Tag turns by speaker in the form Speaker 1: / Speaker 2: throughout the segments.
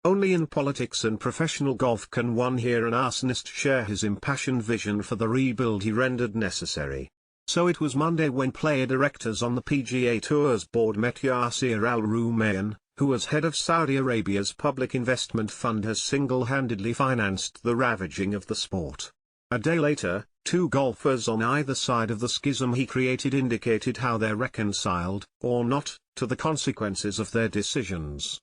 Speaker 1: Only in politics and professional golf can one hear an arsonist share his impassioned vision for the rebuild he rendered necessary. So it was Monday when player directors on the PGA Tour's board met Yasir Al-Rumayyan, who as head of Saudi Arabia's public investment fund has single-handedly financed the ravaging of the sport. A day later, two golfers on either side of the schism he created indicated how they're reconciled, or not, to the consequences of their decisions.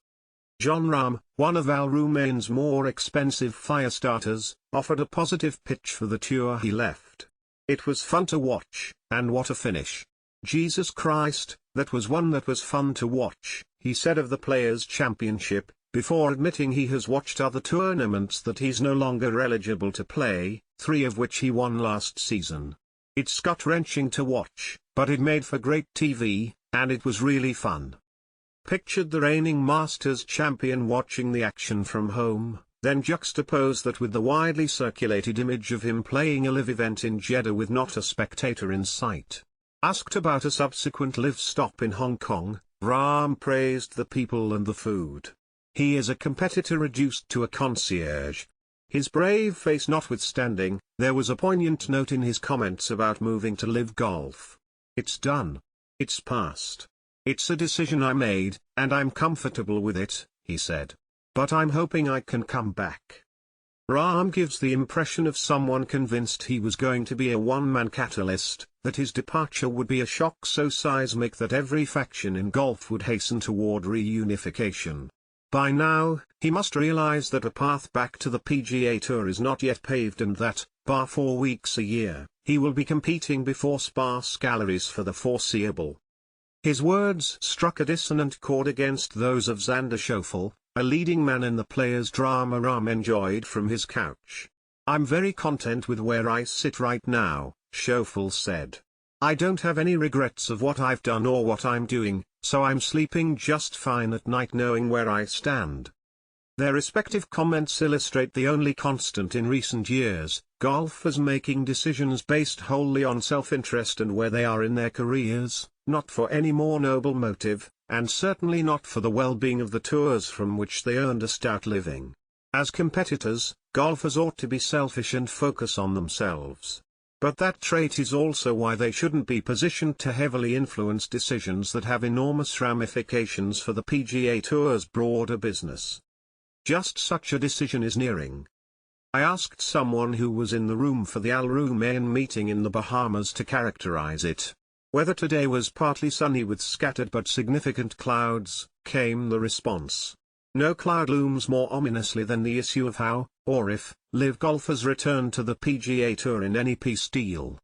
Speaker 1: Jon Rahm, one of Al-Rumayyan's more expensive firestarters, offered a positive pitch for the tour he left. "It was fun to watch, and what a finish. Jesus Christ, that was one that was fun to watch," he said of the Players' Championship, before admitting he has watched other tournaments that he's no longer eligible to play, 3 of which he won last season. "It's gut-wrenching to watch, but it made for great TV, and it was really fun." Pictured the reigning Masters champion watching the action from home, then juxtapose that with the widely circulated image of him playing a live event in Jeddah with not a spectator in sight. Asked about a subsequent live stop in Hong Kong, Rahm praised the people and the food. He is a competitor reduced to a concierge. His brave face notwithstanding, there was a poignant note in his comments about moving to live golf. "It's done. It's past. It's a decision I made, and I'm comfortable with it," he said. "But I'm hoping I can come back." Rahm gives the impression of someone convinced he was going to be a one-man catalyst, that his departure would be a shock so seismic that every faction in golf would hasten toward reunification. By now, he must realize that a path back to the PGA Tour is not yet paved and that, bar 4 weeks a year, he will be competing before sparse galleries for the foreseeable. His words struck a dissonant chord against those of Xander Schauffele, a leading man in the players' drama Rahm enjoyed from his couch. "I'm very content with where I sit right now," Schauffele said. "I don't have any regrets of what I've done or what I'm doing, so I'm sleeping just fine at night knowing where I stand." Their respective comments illustrate the only constant in recent years: golfers making decisions based wholly on self-interest and where they are in their careers, not for any more noble motive, and certainly not for the well-being of the tours from which they earned a stout living. As competitors, golfers ought to be selfish and focus on themselves. But that trait is also why they shouldn't be positioned to heavily influence decisions that have enormous ramifications for the PGA Tour's broader business. Just such a decision is nearing. I asked someone who was in the room for the Al-Rumayyan meeting in the Bahamas to characterize it. "Weather today was partly sunny with scattered but significant clouds," came the response. No cloud looms more ominously than the issue of how, or if, live golfers return to the PGA Tour in any peace deal.